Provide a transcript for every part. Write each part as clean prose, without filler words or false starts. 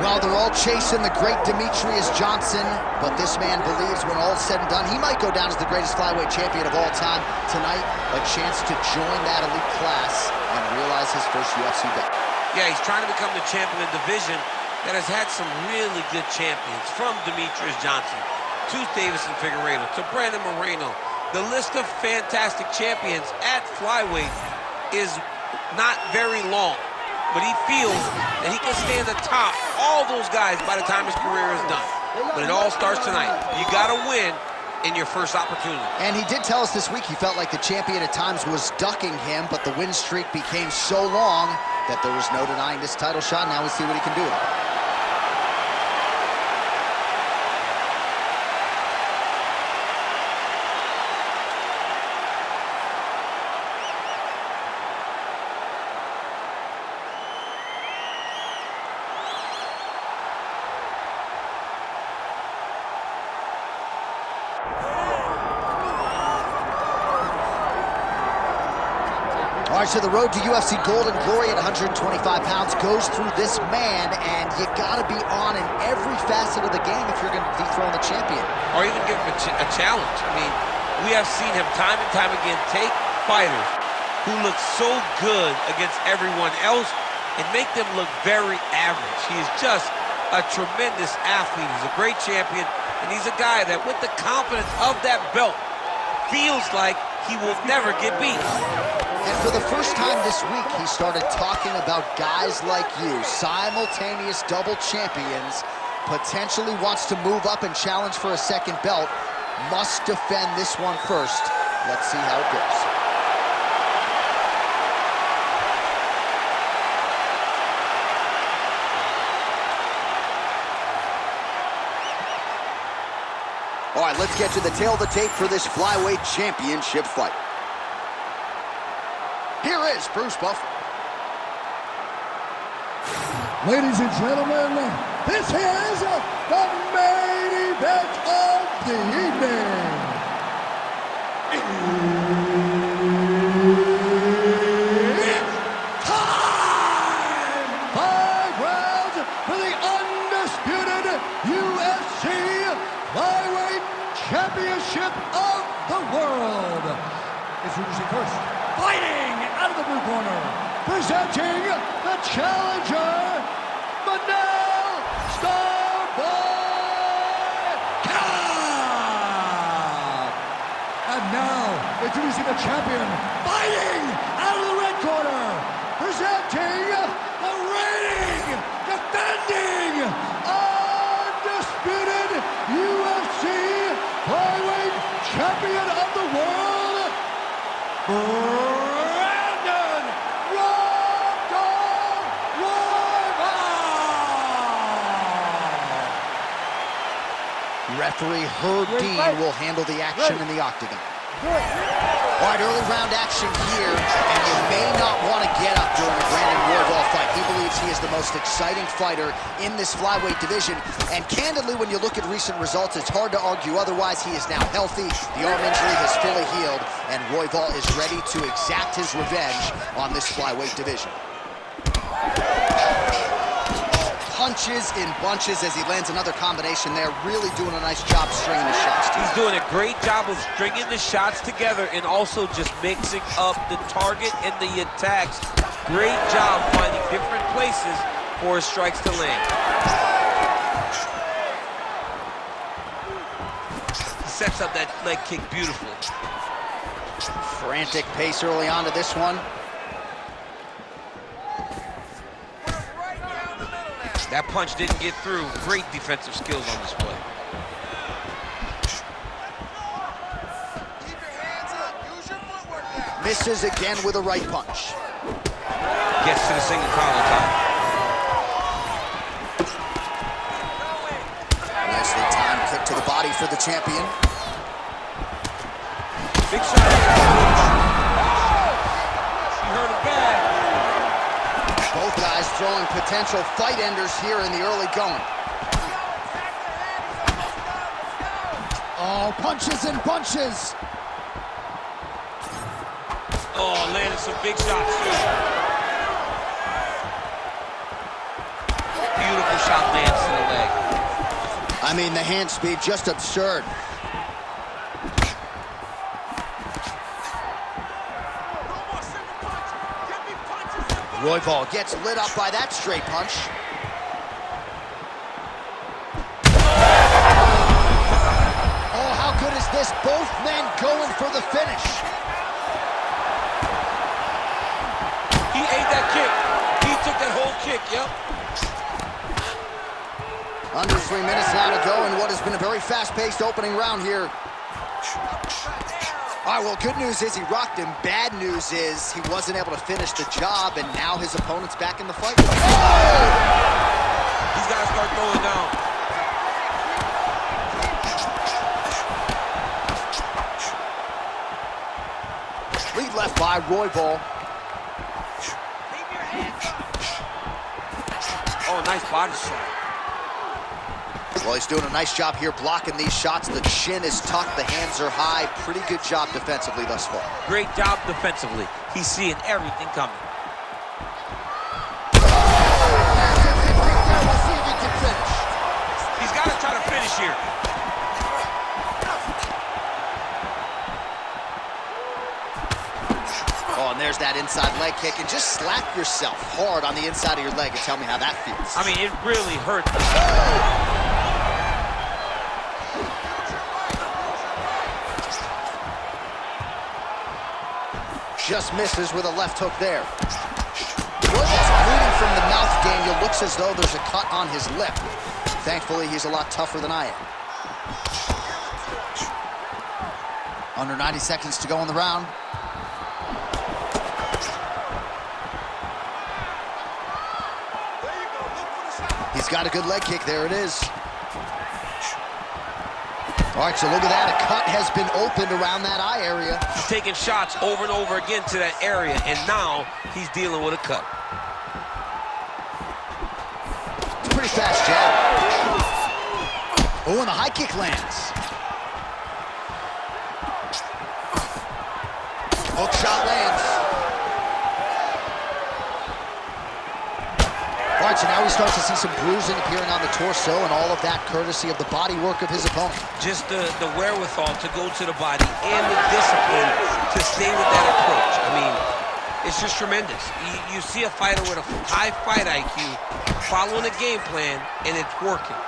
Well, they're all chasing the great Demetrius Johnson, but this man believes when all's said and done, he might go down as the greatest flyweight champion of all time. Tonight, a chance to join that elite class and realize his first UFC belt. Yeah, he's trying to become the champion of the division that has had some really good champions, from Demetrius Johnson to Davison Figueiredo to Brandon Moreno. The list of fantastic champions at flyweight is not very long, but he feels that he can stand atop all those guys by the time his career is done. But it all starts tonight. You gotta win in your first opportunity. And he did tell us this week he felt like the champion at times was ducking him, but the win streak became so long that there was no denying this title shot. Now we see what he can do with it. All right, so the road to UFC Gold and Glory at 125 pounds goes through this man, and you gotta be on in every facet of the game if you're gonna dethrone the champion. Or even give him a challenge. I mean, we have seen him time and time again take fighters who look so good against everyone else and make them look very average. He is just a tremendous athlete. He's a great champion, and he's a guy that with the confidence of that belt feels like he will never get beat. And for the first time this week, he started talking about guys like you, simultaneous double champions, potentially wants to move up and challenge for a second belt, must defend this one first. Let's see how it goes. All right, let's get to the tail of the tape for this flyweight championship fight. Here is Bruce Buffer. Ladies and gentlemen, this is the main event of the evening. It's time! 5 rounds for the undisputed UFC Flyweight Championship of the world. Introducing first, fighting out of the blue corner, presenting the challenger, Manel Kape. And now, introducing the champion, fighting out of the red corner, presenting the reigning, defending, undisputed UFC Flyweight Champion of the world, Brandon Royval. Referee Herb Dean will handle the action in the octagon. All right, early round action here, and you may not want to get up during a Brandon Royval fight. He believes he is the most exciting fighter in this flyweight division, and candidly, when you look at recent results, it's hard to argue otherwise. He is now healthy, the arm injury has fully healed, and Royval is ready to exact his revenge on this flyweight division. Punches in bunches as he lands another combination there, really doing a nice job stringing the shots together. He's doing a great job of stringing the shots together and also just mixing up the target and the attacks. Great job finding different places for his strikes to land. He sets up that leg kick beautifully. Frantic pace early on to this one. That punch didn't get through. Great defensive skills on display. Keep your hands up. Use your footwork now. Misses again with a right punch. Gets to the single collar tie. Nicely timed kick to the body for the champion. Big shot. He hurt him bad. Both guys throwing potential fight enders here in the early going. Oh, punches and bunches. Oh, landed some big shots too. Beautiful shot lands to the leg. I mean, the hand speed, just absurd. Royval gets lit up by that straight punch. Oh, how good is this? Both men going for the finish. He ate that kick. He took that whole kick, yep. Under 3 minutes now to go in what has been a very fast-paced opening round here. All right, well, good news is he rocked him. Bad news is he wasn't able to finish the job, and now his opponent's back in the fight. Oh! He's got to start throwing down. Lead left by Royval. Oh, nice body shot. Well, he's doing a nice job here blocking these shots. The chin is tucked, the hands are high. Pretty good job defensively thus far. Great job defensively. He's seeing everything coming. We'll see if he can finish. He's got to try to finish here. Oh, and there's that inside leg kick. And just slap yourself hard on the inside of your leg and tell me how that feels. I mean, it really hurts. Just misses with a left hook there. Royval's bleeding from the mouth, Daniel. Looks as though there's a cut on his lip. Thankfully, he's a lot tougher than I am. Under 90 seconds to go in the round. He's got a good leg kick. There it is. All right, so look at that. A cut has been opened around that eye area. He's taking shots over and over again to that area, and now he's dealing with a cut. It's a pretty fast jab. Oh, and the high kick lands. Hook shot lands. All right, so now we start to see some bruising appearing on the torso, and all of that courtesy of the body work of his opponent. Just the wherewithal to go to the body and the discipline to stay with that approach. I mean, it's just tremendous. You see a fighter with a high fight IQ following a game plan, and it's working.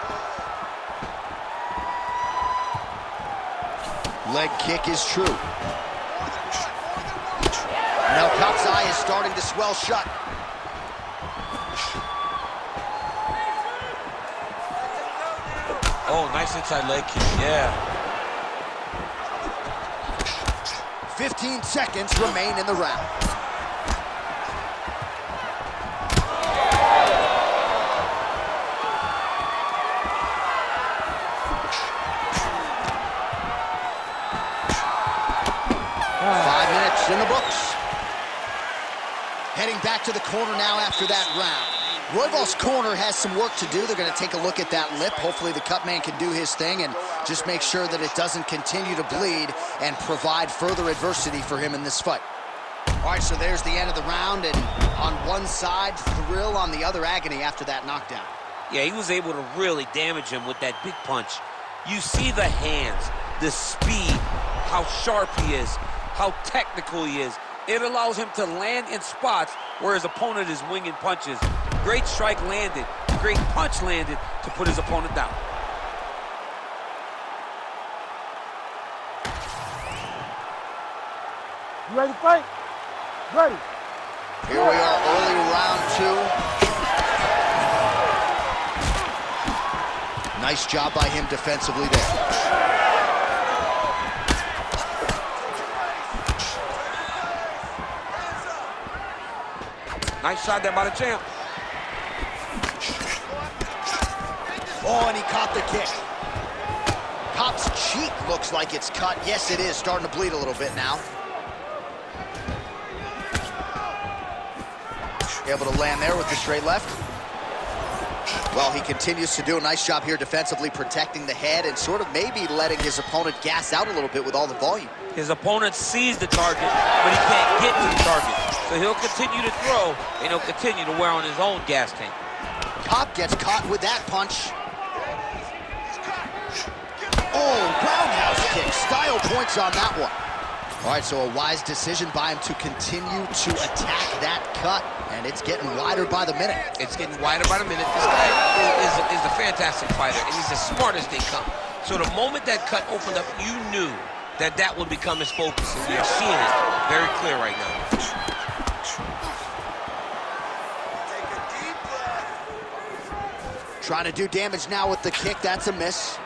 Leg kick is true. Manel Kape's eye is starting to swell shut. Oh, nice inside leg kick, yeah. 15 seconds remain in the round. Five minutes in the books. Heading back to the corner now after that round. Royval's corner has some work to do. They're going to take a look at that lip. Hopefully the cut man can do his thing and just make sure that it doesn't continue to bleed and provide further adversity for him in this fight. All right, so there's the end of the round, and on one side, thrill, on the other, agony after that knockdown. Yeah, he was able to really damage him with that big punch. You see the hands, the speed, how sharp he is, how technical he is. It allows him to land in spots where his opponent is winging punches. Great strike landed, great punch landed to put his opponent down. You ready to fight? Ready. Here we are, early round two. Nice job by him defensively there. Nice shot there by the champ. Oh, and he caught the kick. Kape's cheek looks like it's cut. Yes, it is. Starting to bleed a little bit now. Able to land there with the straight left. Well, he continues to do a nice job here defensively, protecting the head and sort of maybe letting his opponent gas out a little bit with all the volume. His opponent sees the target, but he can't get to the target. So he'll continue to throw, and he'll continue to wear on his own gas tank. Kape gets caught with that punch. Oh, roundhouse kick. Style points on that one. All right, so a wise decision by him to continue to attack that cut, and it's getting wider by the minute. It's getting wider by the minute. This guy is a fantastic fighter, and he's as smart as they come. So the moment that cut opened up, you knew that that would become his focus, and we are seeing it very clear right now. Trying to do damage now with the kick. That's a miss.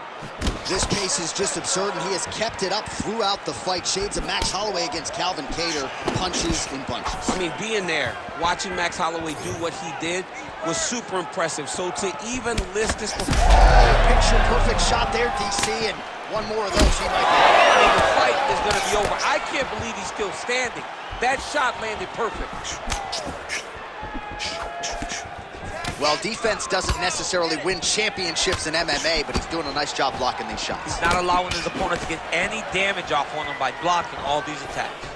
This pace is just absurd, and he has kept it up throughout the fight. Shades of Max Holloway against Calvin Kattar, punches in bunches. I mean, being there, watching Max Holloway do what he did was super impressive. So to even list this... Picture-perfect shot there, DC, and one more of those he might be. I mean, the fight is going to be over. I can't believe he's still standing. That shot landed perfect. Well, defense doesn't necessarily win championships in MMA, but he's doing a nice job blocking these shots. He's not allowing his opponent to get any damage off on him by blocking all these attacks.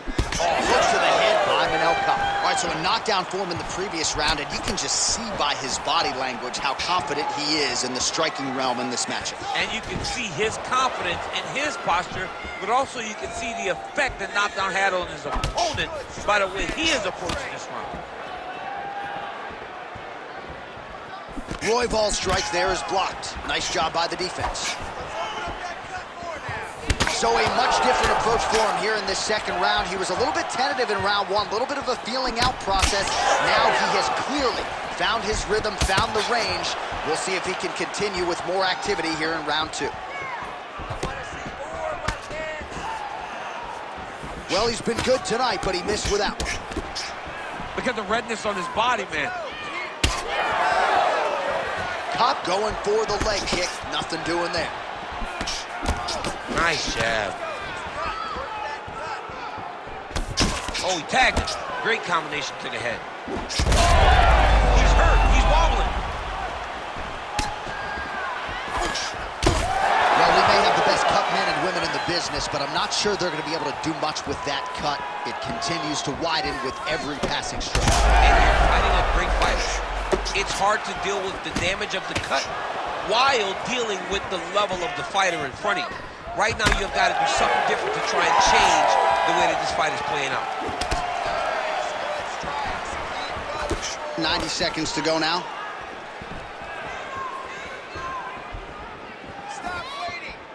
Oh, hook to the head by Manel Kape. All right, so a knockdown for him in the previous round, and you can just see by his body language how confident he is in the striking realm in this matchup. And you can see his confidence in his posture, but also you can see the effect the knockdown had on his opponent by the way he is approaching this round. Royval's strike there is blocked. Nice job by the defense. So a much different approach for him here in this second round. He was a little bit tentative in round one, a little bit of a feeling out process. Now he has clearly found his rhythm, found the range. We'll see if he can continue with more activity here in round two. Well, he's been good tonight, but he missed with that one. Look at the redness on his body, man. Kape going for the leg kick. Nothing doing there. Nice jab. Oh, he tagged it. Great combination to the head. He's hurt. He's wobbling. Well, we may have the best cut men and women in the business, but I'm not sure they're going to be able to do much with that cut. It continues to widen with every passing stroke. And you're fighting a great fighter. It's hard to deal with the damage of the cut while dealing with the level of the fighter in front of you. Right now, you've got to do something different to try and change the way that this fight is playing out. 90 seconds to go now.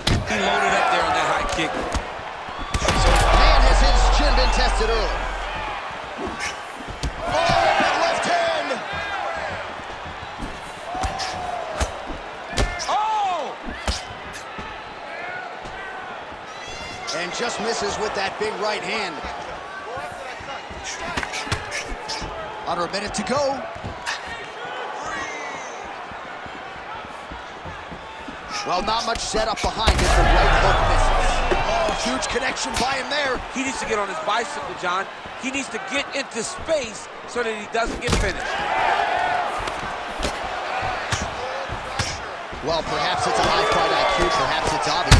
He loaded up there on that high kick. Man, has his chin been tested early. Oh, big left hand! Oh! And just misses with that big right hand. Under a minute to go. Well, not much setup behind it. The right hook misses. Oh, huge connection by him there. He needs to get on his bicycle, John. He needs to get into space so that he doesn't get finished. Well, perhaps it's a high fight IQ, perhaps it's obvious.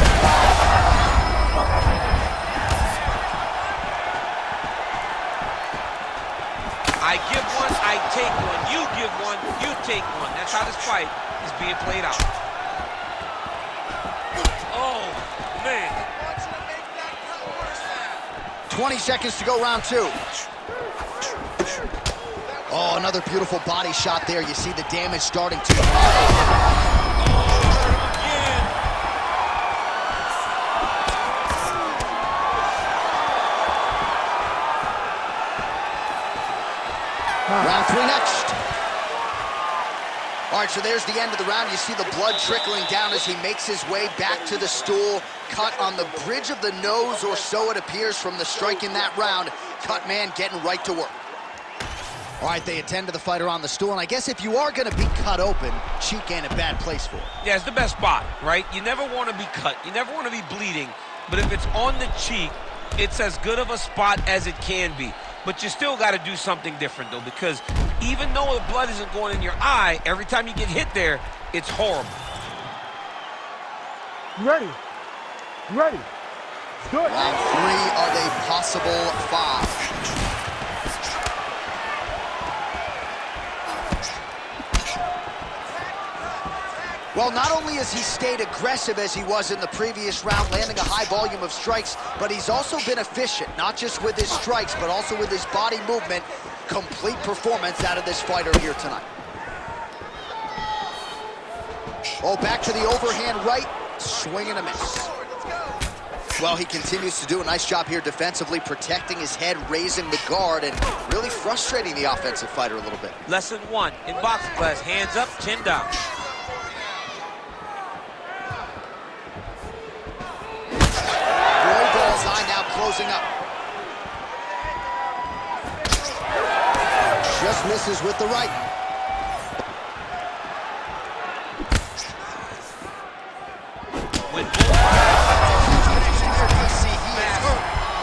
I give one, I take one. You give one, you take one. That's how this fight is being played out. Oh, man. 20 seconds to go, round two. Oh, another beautiful body shot there. You see the damage starting to... Round three next. All right, so there's the end of the round. You see the blood trickling down as he makes his way back to the stool. Cut on the bridge of the nose, or so it appears from the strike in that round. Cut man getting right to work. All right, they attend to the fighter on the stool, and I guess if you are going to be cut open, cheek ain't a bad place for it. Yeah, it's the best spot, right? You never want to be cut. You never want to be bleeding. But if it's on the cheek, it's as good of a spot as it can be. But you still got to do something different, though, because even though the blood isn't going in your eye, every time you get hit there, it's horrible. You ready? You ready? Good. Round three of a possible five. Well, not only has he stayed aggressive as he was in the previous round, landing a high volume of strikes, but he's also been efficient, not just with his strikes, but also with his body movement. Complete performance out of this fighter here tonight. Oh, back to the overhand right, swing and a miss. Well, he continues to do a nice job here defensively, protecting his head, raising the guard, and really frustrating the offensive fighter a little bit. Lesson 1 in boxing class, hands up, chin down. Royval's eye now closing up. Just misses with the right.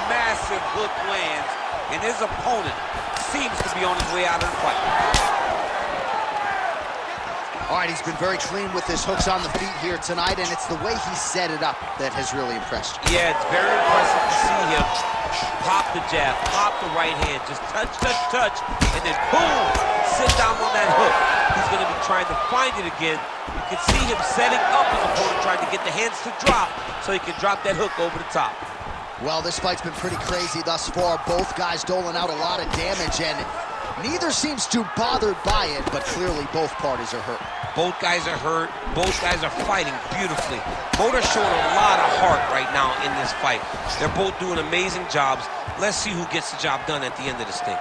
Massive hook lands, and his opponent seems to be on his way out of the fight. All right, he's been very clean with his hooks on the feet here tonight, and it's the way he set it up that has really impressed you. Yeah, it's very impressive to see him pop the jab, pop the right hand, just touch, touch, touch, and then boom, sit down on that hook. He's going to be trying to find it again. You can see him setting up his opponent, trying to get the hands to drop so he can drop that hook over the top. Well, this fight's been pretty crazy thus far. Both guys doling out a lot of damage, and neither seems too bothered by it, but clearly both parties are hurt. Both guys are hurt. Both guys are fighting beautifully. Both are showing a lot of heart right now in this fight. They're both doing amazing jobs. Let's see who gets the job done at the end of this thing.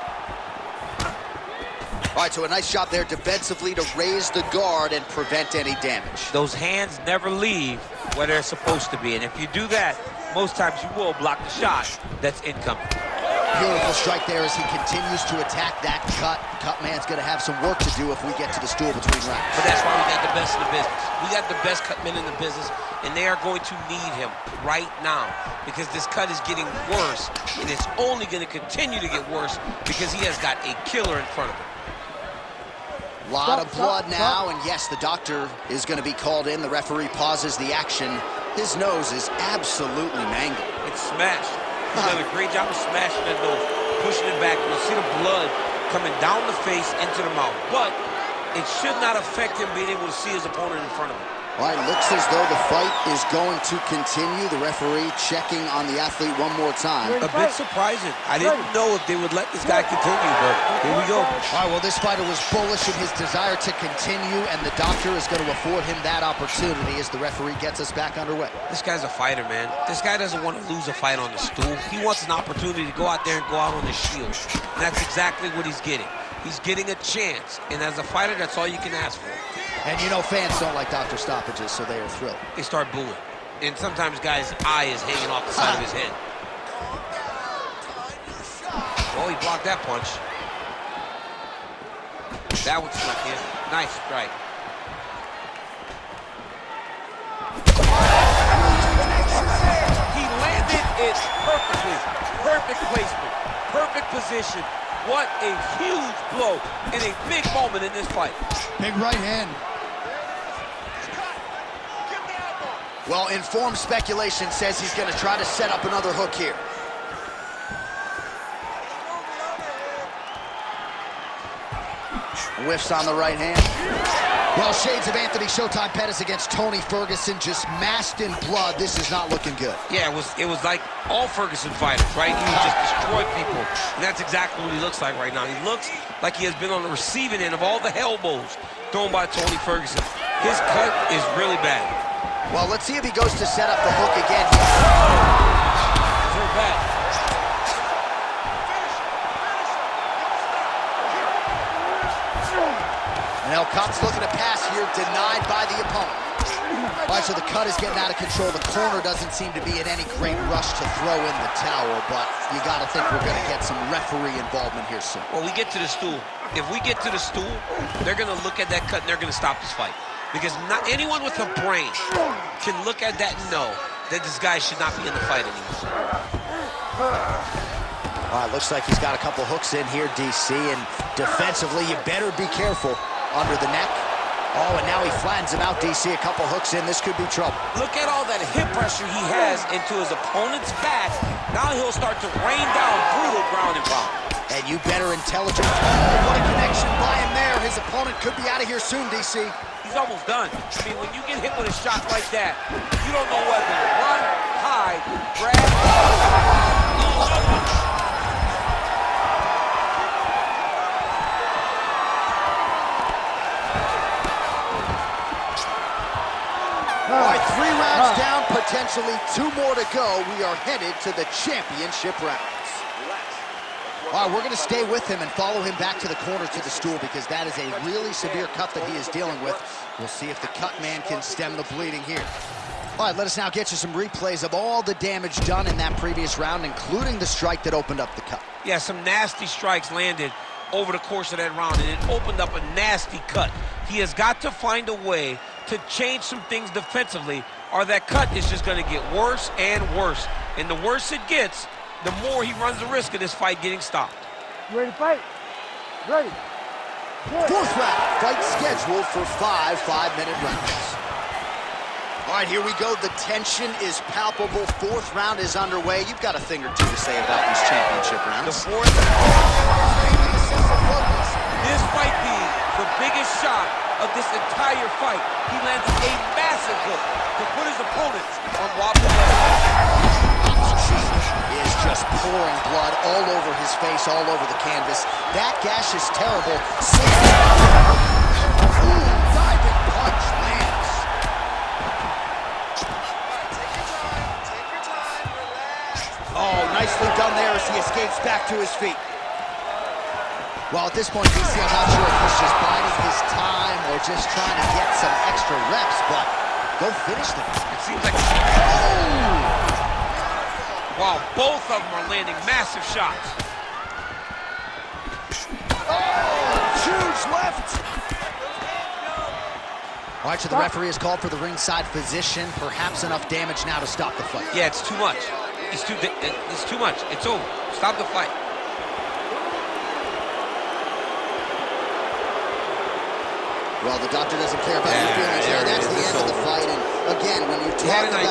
All right, so a nice job there defensively to raise the guard and prevent any damage. Those hands never leave where they're supposed to be, and if you do that, most times you will block the shot that's incoming. Beautiful strike there as he continues to attack that cut. Cut man's going to have some work to do if we get to the stool between rounds. But that's why we got the best in the business. We got the best cut men in the business, and they are going to need him right now because this cut is getting worse, and it's only going to continue to get worse because he has got a killer in front of him. A lot of blood now, and yes, the doctor is going to be called in. The referee pauses the action. His nose is absolutely mangled. It's smashed. He's done a great job of smashing that nose, pushing it back. You'll see the blood coming down the face into the mouth. But it should not affect him being able to see his opponent in front of him. All right, looks as though the fight is going to continue. The referee checking on the athlete one more time. A bit surprising. I didn't know if they would let this guy continue, but here we go. All right, well, this fighter was bullish in his desire to continue, and the doctor is going to afford him that opportunity as the referee gets us back underway. This guy's a fighter, man. This guy doesn't want to lose a fight on the stool. He wants an opportunity to go out there and go out on his shield. And that's exactly what he's getting. He's getting a chance, and as a fighter, that's all you can ask for. And you know fans don't like doctor stoppages, so they are thrilled. They start booing. And sometimes guys' eye is hanging off the side of his head. Oh, he blocked that punch. That one struck in. Nice strike. He landed it perfectly. Perfect placement. Perfect position. What a huge blow in a big moment in this fight. Big right hand. Well, informed speculation says he's going to try to set up another hook here. Whiffs on the right hand. Well, shades of Anthony Showtime Pettis against Tony Ferguson, just masked in blood. This is not looking good. Yeah, it was like all Ferguson fighters, right? He would just destroy people, and that's exactly what he looks like right now. He looks like he has been on the receiving end of all the elbows thrown by Tony Ferguson. His cut is really bad. Well, let's see if he goes to set up the hook again. Very bad. Manel Kape's looking to pass here, denied by the opponent. All right, so the cut is getting out of control. The corner doesn't seem to be in any great rush to throw in the towel, but you got to think we're going to get some referee involvement here soon. Well, we get to the stool. If we get to the stool, they're going to look at that cut and they're going to stop this fight. Because not anyone with a brain can look at that and know that this guy should not be in the fight anymore. All right, looks like he's got a couple hooks in here, DC, and defensively, you better be careful under the neck. Oh, and now he flattens him out, DC. A couple hooks in. This could be trouble. Look at all that hip pressure he has into his opponent's back. Now he'll start to rain down brutal ground and pound. And you better intelligent. Oh, what a connection by him there. His opponent could be out of here soon, DC. He's almost done. I mean, when you get hit with a shot like that, you don't know whether to run, hide, grab. All right, 3 rounds down, potentially 2 more to go. We are headed to the championship rounds. All right, we're going to stay with him and follow him back to the corner to the stool because that is a really severe cut that he is dealing with. We'll see if the cut man can stem the bleeding here. All right, let us now get you some replays of all the damage done in that previous round, including the strike that opened up the cut. Yeah, some nasty strikes landed over the course of that round, and it opened up a nasty cut. He has got to find a way to change some things defensively, or that cut is just going to get worse and worse. And the worse it gets, the more he runs the risk of this fight getting stopped. You ready to fight? Ready. Good. 4th round, fight scheduled for 5 5-minute rounds. All right, here we go. The tension is palpable. 4th round is underway. You've got a thing or two to say about these championship rounds. The 4th. This might be the biggest shot of this entire fight. He lands a massive hook to put his opponents on wobbly legs. Is just pouring blood all over his face, all over the canvas. That gash is terrible. Ooh, diving punch lands. Take your time, relax. Oh, nicely done there as he escapes back to his feet. Well, at this point, DC, I'm not sure if he's just biding his time or just trying to get some extra reps, but go finish them. It seems like... Oh! Wow, both of them are landing massive shots. Oh, huge left. All right, so the referee has called for the ringside physician. Perhaps enough damage now to stop the fight. Yeah, it's too much. It's too much. It's over. Stop the fight. Well, the doctor doesn't care about your feelings here. That's the end of the fight. And again, when you talk about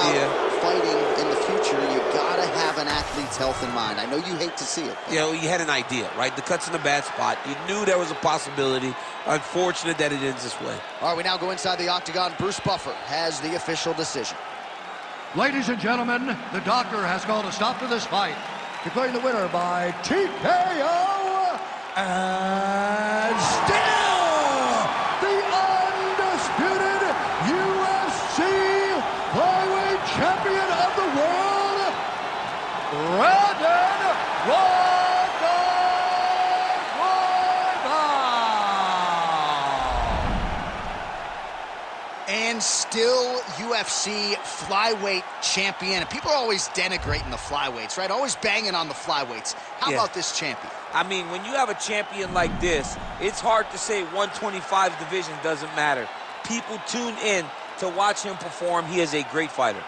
fighting in the future, you gotta have an athlete's health in mind. I know you hate to see it. You know, you had an idea, right? The cut's in a bad spot. You knew there was a possibility. Unfortunate that it ends this way. All right, we now go inside the octagon. Bruce Buffer has the official decision. Ladies and gentlemen, the doctor has called a stop to this fight, declaring the winner by TKO and still the undisputed UFC flyweight champion of the world, Brandon Royval. And still UFC flyweight champion. And people are always denigrating the flyweights, right? Always banging on the flyweights. How about this champion? I mean, when you have a champion like this, it's hard to say 125 division doesn't matter. People tune in to watch him perform. He is a great fighter.